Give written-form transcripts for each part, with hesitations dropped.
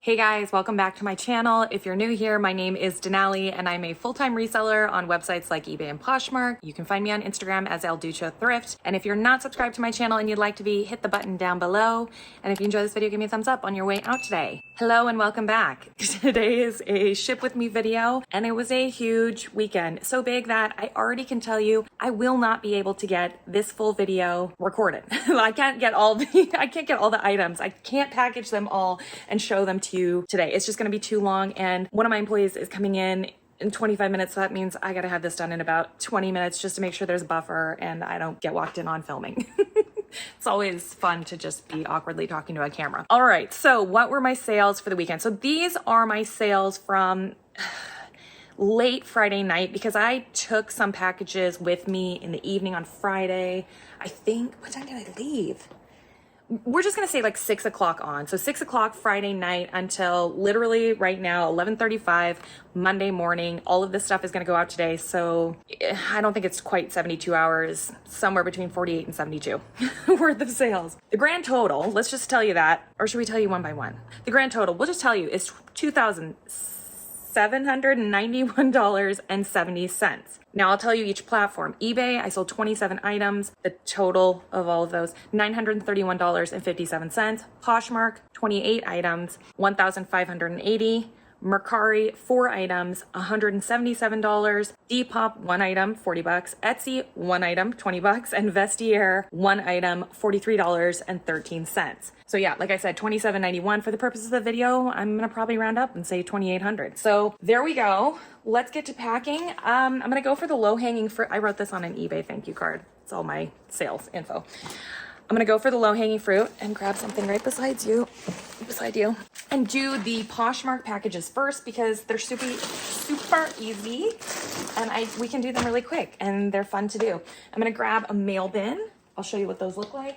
Hey guys, welcome back to my channel. If you're new here, my name is Denali and I'm a full-time reseller on websites like eBay and Poshmark. You can find me on Instagram as Elducha Thrift. And if you're not subscribed to my channel and you'd like to be, hit the button down below. And if you enjoy this video, give me a thumbs up on your way out today. Hello and welcome back. Today is a ship with me video and it was a huge weekend. So big that I already can tell you I will not be able to get this full video recorded. I can't get all the items. I can't package them all and show them to you today. It's just going to be too long, and one of my employees is coming in 25 minutes, so that means I gotta have this done in about 20 minutes just to make sure there's a buffer and I don't get walked in on filming. It's always fun to just be awkwardly talking to a camera. All right, so what were my sales for the weekend? So these are my sales from late Friday night because I took some packages with me in the evening on Friday. I think, what time did I leave? We're just gonna say like 6 o'clock on. So 6 o'clock Friday night until literally right now, 11:35 Monday morning. All of this stuff is gonna go out today. So I don't think it's quite 72 hours, somewhere between 48 and 72 worth of sales. The grand total, let's just tell you that, or should we tell you one by one? The grand total, we'll just tell you, is $2,791.70. Now I'll tell you each platform. eBay, I sold 27 items. The total of all of those, $931.57. Poshmark, 28 items, $1,580. Mercari, 4 items, $177. Depop, 1 item, $40. Etsy, 1 item, $20. And Vestiaire, 1 item, $43.13. So yeah, like I said, $27.91 for the purposes of the video. I'm gonna probably round up and say $2,800. So there we go. Let's get to packing. I'm gonna go for the low-hanging fruit. I wrote this on an eBay thank you card. It's all my sales info. I'm gonna go for the low-hanging fruit and grab something right beside you, and do the Poshmark packages first because they're super easy, and we can do them really quick and they're fun to do. I'm gonna grab a mail bin. I'll show you what those look like.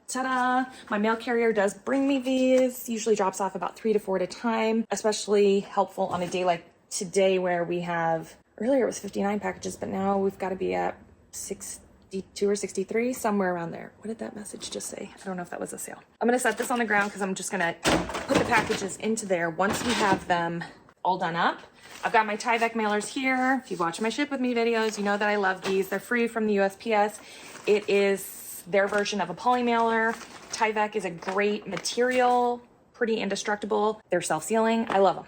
Ta-da! My mail carrier does bring me these. Usually drops off about 3 to 4 at a time. Especially helpful on a day like today where we have, earlier it was 59 packages, but now we've got to be at 62 or 63, somewhere around there. What did that message just say? I don't know if that was a sale. I'm gonna set this on the ground because I'm just gonna put the packages into there once we have them all done up. I've got my Tyvek mailers here. If you've watched my Ship With Me videos, you know that I love these. They're free from the USPS. It is their version of a poly mailer. Tyvek is a great material, pretty indestructible. They're self-sealing. I love them.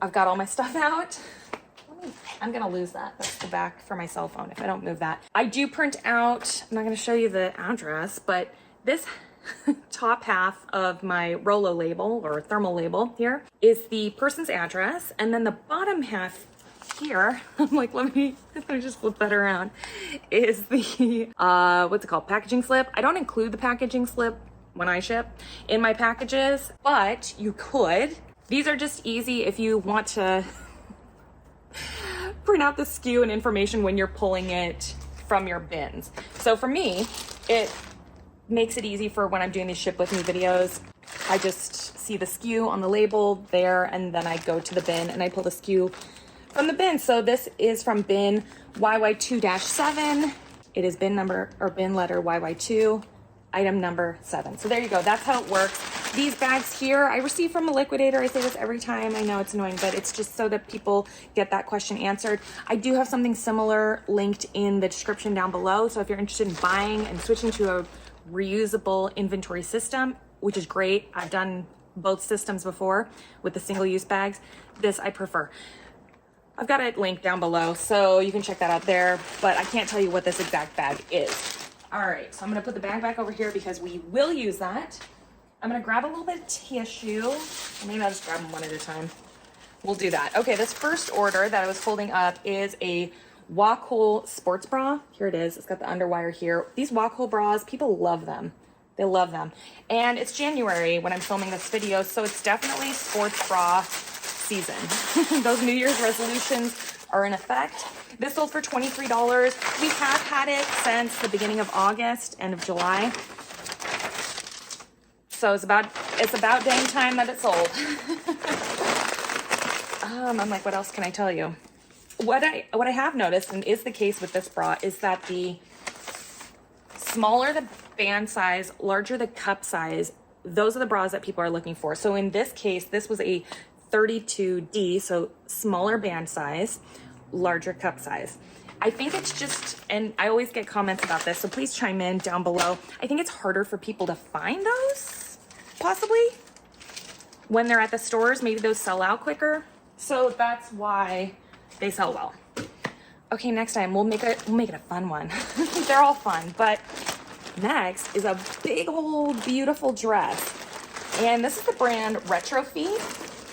I've got all my stuff out. I'm gonna lose that. That's the back for my cell phone if I don't move that. I do print out, I'm not gonna show you the address, but this top half of my Rolo label or thermal label here is the person's address. And then the bottom half here, I'm like, let me just flip that around, is the, what's it called? Packaging slip. I don't include the packaging slip when I ship in my packages, but you could. These are just easy if you want to print out the SKU and information when you're pulling it from your bins. So for me, it makes it easy for when I'm doing these Ship With Me videos. I just see the SKU on the label there, and then I go to the bin and I pull the SKU from the bin. So this is from bin YY2-7. It is bin number or bin letter YY2, item number 7. So there you go. That's how it works. These bags here I receive from a liquidator. I say this every time. I know it's annoying, but it's just so that people get that question answered. I do have something similar linked in the description down below. So if you're interested in buying and switching to a reusable inventory system, which is great. I've done both systems before with the single-use bags. This I prefer. I've got it linked down below, so you can check that out there, but I can't tell you what this exact bag is. All right, so I'm gonna put the bag back over here because we will use that. I'm gonna grab a little bit of tissue. Or maybe I'll just grab them one at a time. We'll do that. Okay, this first order that I was holding up is a Walk-Hole sports bra. Here it is, it's got the underwire here. These Walk-Hole bras, people love them. They love them. And it's January when I'm filming this video, so it's definitely sports bra season. Those New Year's resolutions are in effect. This sold for $23. We have had it since the beginning of August, end of July. So it's about dang time that it sold. I'm like, what else can I tell you? What I have noticed, and is the case with this bra, is that the smaller the band size, larger the cup size, those are the bras that people are looking for. So in this case, this was a 32D, so smaller band size, larger cup size. I think it's just, and I always get comments about this, so please chime in down below. I think it's harder for people to find those, possibly, when they're at the stores. Maybe those sell out quicker. So that's why they sell well. Okay, next time we'll make it a fun one. They're all fun, but next is a big old beautiful dress. And this is the brand Retro Feet.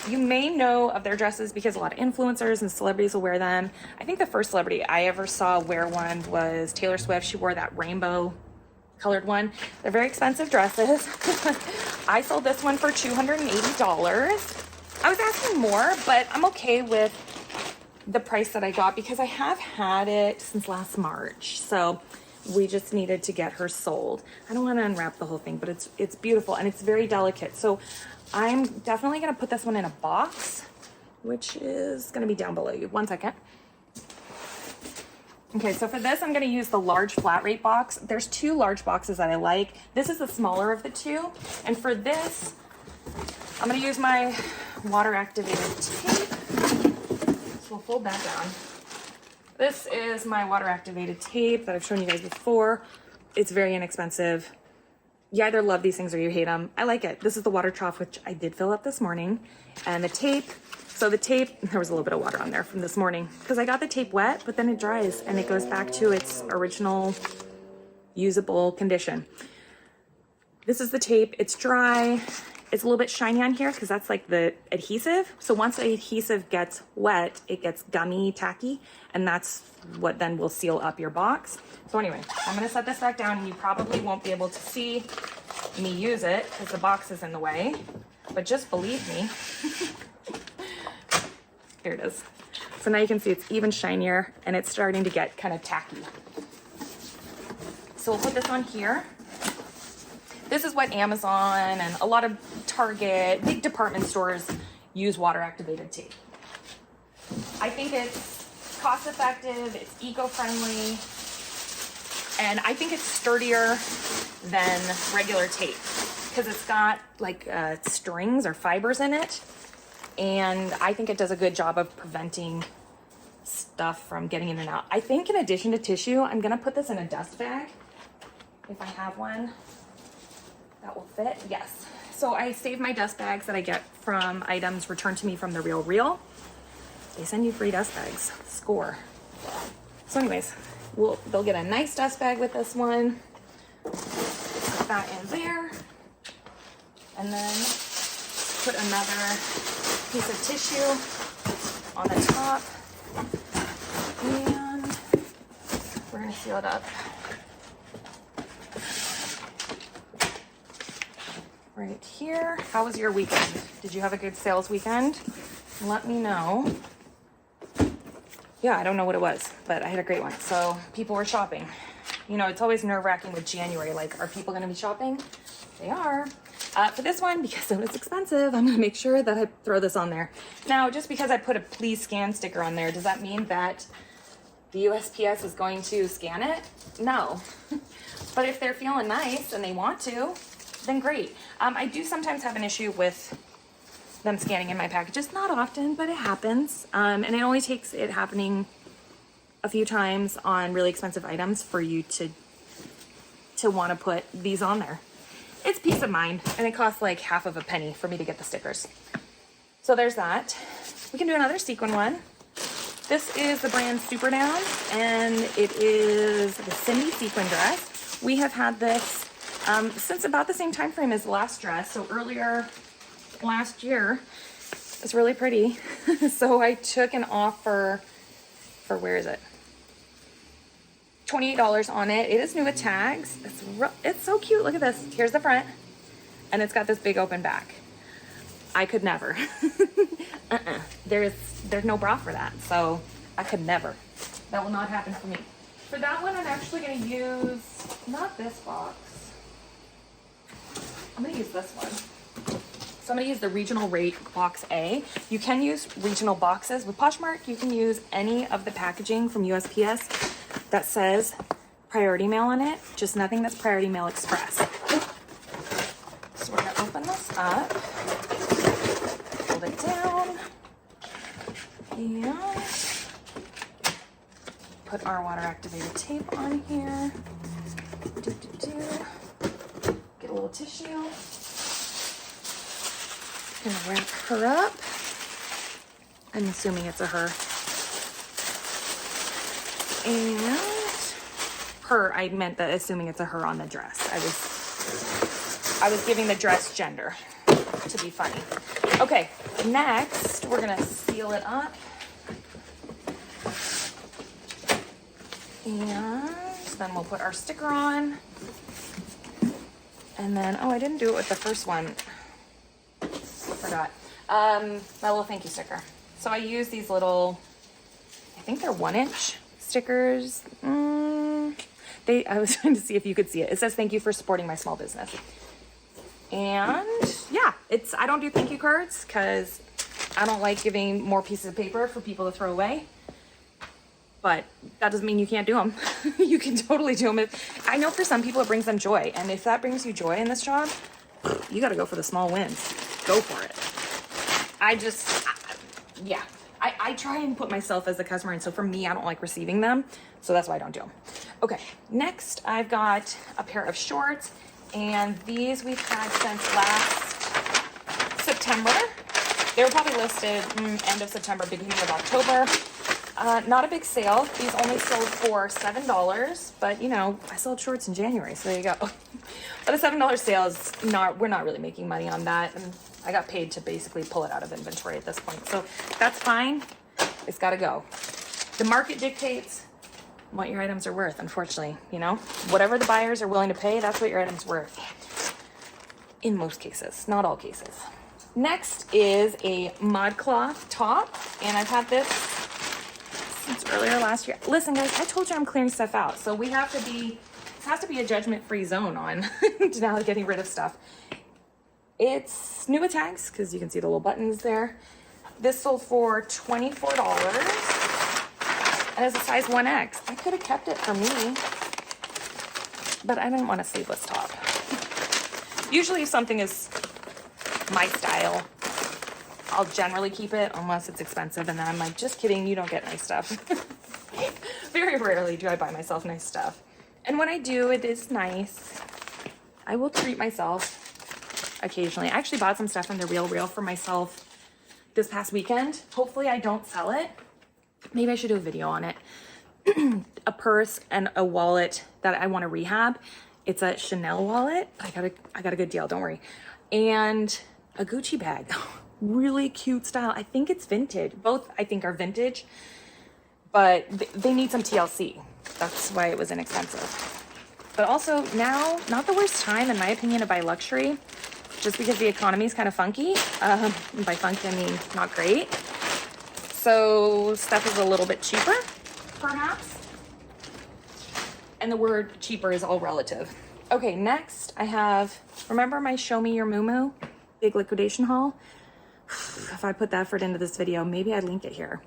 You may know of their dresses because a lot of influencers and celebrities will wear them. I think the first celebrity I ever saw wear one was Taylor Swift. She wore that rainbow colored one. They're very expensive dresses. I sold this one for $280. I was asking more, but I'm okay with the price that I got because I have had it since last March. So we just needed to get her sold. I don't want to unwrap the whole thing, but it's beautiful and it's very delicate. So I'm definitely going to put this one in a box, which is going to be down below you. 1 second. Okay, so for this, I'm going to use the large flat rate box. There's 2 large boxes that I like. This is the smaller of the 2. And for this, I'm going to use my water activated tape. So we'll fold that down. This is my water activated tape that I've shown you guys before. It's very inexpensive. You either love these things or you hate them. I like it. This is the water trough, which I did fill up this morning. And the tape, so the tape, there was a little bit of water on there from this morning because I got the tape wet, but then it dries and it goes back to its original usable condition. This is the tape. It's dry. It's a little bit shiny on here because that's like the adhesive. So once the adhesive gets wet, it gets gummy, tacky, and that's what then will seal up your box. So anyway, I'm gonna set this back down and you probably won't be able to see me use it because the box is in the way, but just believe me. Here it is. So now you can see it's even shinier and it's starting to get kind of tacky. So we'll put this on here. This is what Amazon and a lot of Target, big department stores use water activated tape. I think it's cost effective, it's eco-friendly, and I think it's sturdier than regular tape because it's got like strings or fibers in it. And I think it does a good job of preventing stuff from getting in and out. I think in addition to tissue, I'm gonna put this in a dust bag if I have one that will fit. Yes. So I save my dust bags that I get from items returned to me from The Real Real. They send you free dust bags. Score. So anyways, they'll get a nice dust bag with this one. Put that in there. And then put another piece of tissue on the top. And we're gonna seal it up. Right here. How was your weekend? Did you have a good sales weekend? Let me know. Yeah, I don't know what it was, but I had a great one. So people were shopping. You know, it's always nerve-wracking with January. Like, are people gonna be shopping? They are. For this one, because it was expensive, I'm gonna make sure that I throw this on there. Now, just because I put a please scan sticker on there, does that mean that the USPS is going to scan it? No. But if they're feeling nice and they want to, then great. I do sometimes have an issue with them scanning in my packages. Not often, but it happens. And it only takes it happening a few times on really expensive items for you to want to put these on there. It's peace of mind, and it costs like half of a penny for me to get the stickers. So there's that. We can do another sequin one. This is the brand Super Down, and it is the Cindy sequin dress. We have had this since about the same time frame as the last dress. So earlier last year. It's really pretty. So I took an offer for, where is it? $28 on it. It is new with tags. It's so cute. Look at this. Here's the front, and it's got this big open back. I could never. There's no bra for that, so I could never. That will not happen for me. For that one, I'm actually going to use not this box. I'm going to use this one. So I'm going to use the regional rate box A. You can use regional boxes. With Poshmark, you can use any of the packaging from USPS that says priority mail on it, just nothing that's priority mail express. So we're going to open up, fold it down, and put our water activated tape on here. Get a little tissue. Gonna wrap her up. I'm assuming it's a her. And her, I meant that assuming it's a her on the dress. I was giving the dress gender to be funny. Okay, next we're gonna seal it up. And then we'll put our sticker on. And then, oh, I didn't do it with the first one. Forgot. My little thank you sticker. So I use these little, I think they're 1-inch stickers. I was trying to see if you could see it. It says thank you for supporting my small business. And yeah, I don't do thank you cards because I don't like giving more pieces of paper for people to throw away. But that doesn't mean you can't do them. You can totally do them. I know for some people it brings them joy. And if that brings you joy in this job, you got to go for the small wins. Go for it. I try and put myself as the customer. And so for me, I don't like receiving them. So that's why I don't do them. Okay, next I've got a pair of shorts. And these we've had since last September. They were probably listed end of September, beginning of October. Not a big sale. These only sold for $7, but you know, I sold shorts in January, so there you go. But a $7 sale is we're not really making money on that. And I got paid to basically pull it out of inventory at this point. So that's fine. It's gotta go. The market dictates what your items are worth, unfortunately, you know? Whatever the buyers are willing to pay, that's what your item's worth. In most cases, not all cases. Next is a ModCloth top, and I've had this since earlier last year. Listen guys, I told you I'm clearing stuff out, so this has to be a judgment-free zone on now getting rid of stuff. It's new with tags, because you can see the little buttons there. This sold for $24, and it's a size 1X. I could have kept it for me, but I didn't want a sleeveless top. Usually if something is my style, I'll generally keep it unless it's expensive, and then I'm like, just kidding, you don't get nice stuff. Very rarely do I buy myself nice stuff. And when I do, it is nice. I will treat myself occasionally. I actually bought some stuff from the Real for myself this past weekend. Hopefully I don't sell it. Maybe I should do a video on it. A purse and a wallet that I want to rehab. It's a Chanel wallet. I got a good deal, don't worry. And a Gucci bag. Really cute style. I think it's vintage. Both I think are vintage, but they need some TLC. That's why it was inexpensive. But also now, not the worst time in my opinion to buy luxury, just because the economy is kind of funky. By funky, I mean not great. So stuff is a little bit cheaper, perhaps. And the word cheaper is all relative. Okay, next I have, remember my Show Me Your Moo big liquidation haul? If I put the effort into this video, maybe I'd link it here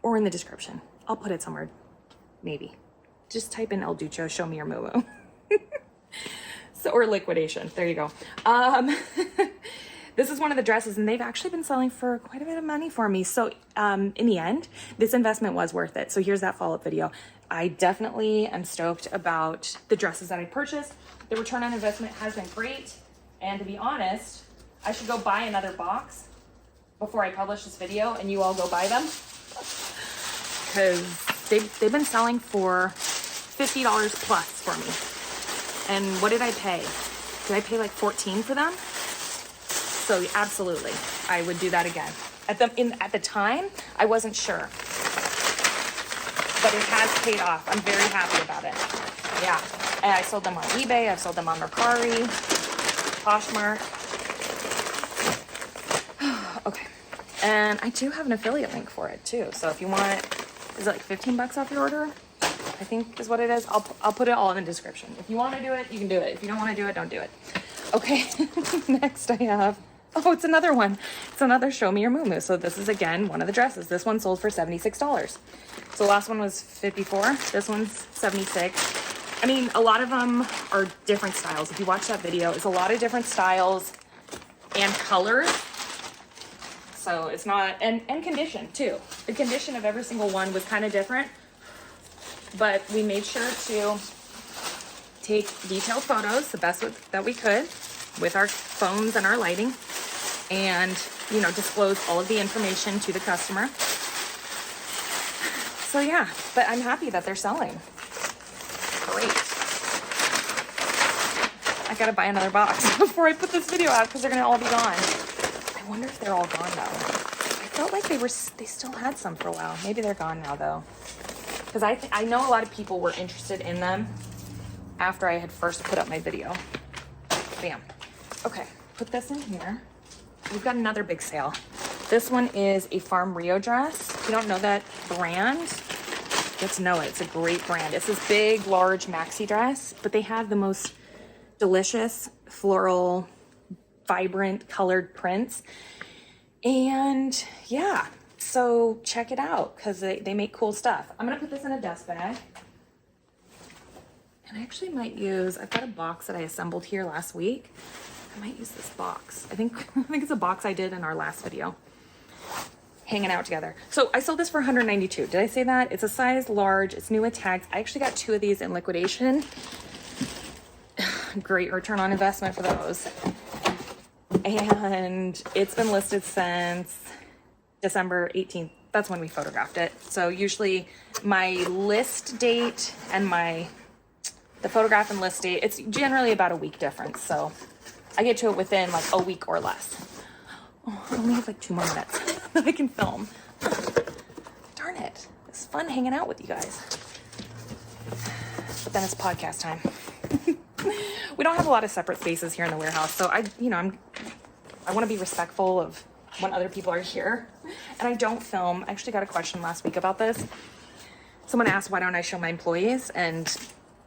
or in the description. I'll put it somewhere, maybe. Just type in El Ducho, Show Me Your Moo. So, or liquidation, there you go. This is one of the dresses, and they've actually been selling for quite a bit of money for me. So in the end, this investment was worth it. So here's that follow-up video. I definitely am stoked about the dresses that I purchased. The return on investment has been great. And to be honest, I should go buy another box before I publish this video and you all go buy them. Because they've been selling for $50 plus for me. And what did I pay? Did I pay like $14 for them? So absolutely, I would do that again. At the time, I wasn't sure, but it has paid off. I'm very happy about it. Yeah, and I sold them on eBay. I've sold them on Mercari, Poshmark. Okay, and I do have an affiliate link for it too. So if you want it, is it like 15 bucks off your order? I think is what it is. I'll put it all in the description. If you want to do it, you can do it. If you don't want to do it, don't do it. Okay, next I have, oh, it's another one. It's another Show Me Your Moo. So this is, again, one of the dresses. This one sold for $76. So the last one was $54. This one's $76. I mean, a lot of them are different styles. If you watch that video, it's a lot of different styles. and colors. So it's not, and condition too. The condition of every single one was kind of different, but we made sure to take detailed photos the best that we could with our phones and our lighting, and, you know, disclose all of the information to the customer. So yeah, but I'm happy that they're selling. Great. I gotta buy another box before I put this video out because they're gonna all be gone. I wonder if they're all gone though. I felt like they still had some for a while. Maybe they're gone now though. Because I know a lot of people were interested in them after I had first put up my video. Bam. Okay, put this in here. We've got another big sale. This one is a Farm Rio dress. If you don't know that brand, get to know it. It's a great brand. It's this big, large maxi dress, but they have the most delicious floral, vibrant colored prints. And yeah, so check it out because they make cool stuff. I'm gonna put this in a dust bag. And I actually might use, I've got a box that I assembled here last week. I might use this box. I think it's a box I did in our last video. Hanging out together. So I sold this for $192. Did I say that? It's a size large. It's new with tags. I actually got 2 of these in liquidation. Great return on investment for those. And it's been listed since December 18th. That's when we photographed it. So usually my list date and the photograph and list date, it's generally about a week difference. So I get to it within like a week or less. Oh, I only have like 2 more minutes that I can film. Darn it. It's fun hanging out with you guys. But then it's podcast time. We don't have a lot of separate spaces here in the warehouse. So I want to be respectful of when other people are here. And I don't film. I actually got a question last week about this. Someone asked, why don't I show my employees? And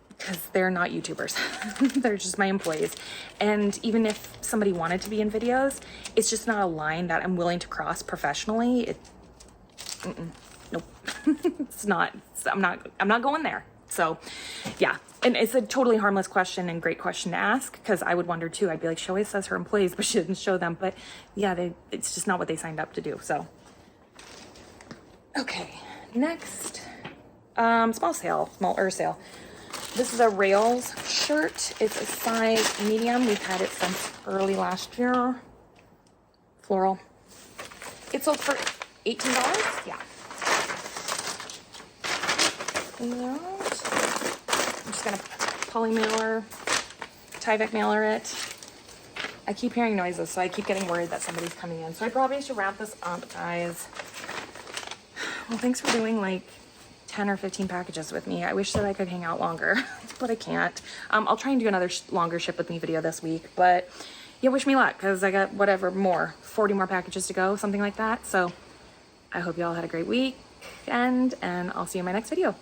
because they're not YouTubers. They're just my employees. And even if somebody wanted to be in videos, it's just not a line that I'm willing to cross professionally. Nope. It's not, I'm not going there. So yeah, and it's a totally harmless question and great question to ask, because I would wonder too. I'd be like, she always says her employees, but she didn't show them. But yeah, it's just not what they signed up to do. So, okay, next, small sale. This is a Rails shirt. It's a size medium. We've had it since early last year. Floral. It sold for $18. Yeah. And I'm just gonna poly mailer, Tyvek mailer it. I keep hearing noises, so I keep getting worried that somebody's coming in. So I probably should wrap this up, guys. Well, thanks for doing like 10 or 15 packages with me. I wish that I could hang out longer, but I can't. I'll try and do another longer ship with me video this week, but yeah, wish me luck, because I got 40 more packages to go, something like that. So I hope you all had a great weekend, and I'll see you in my next video.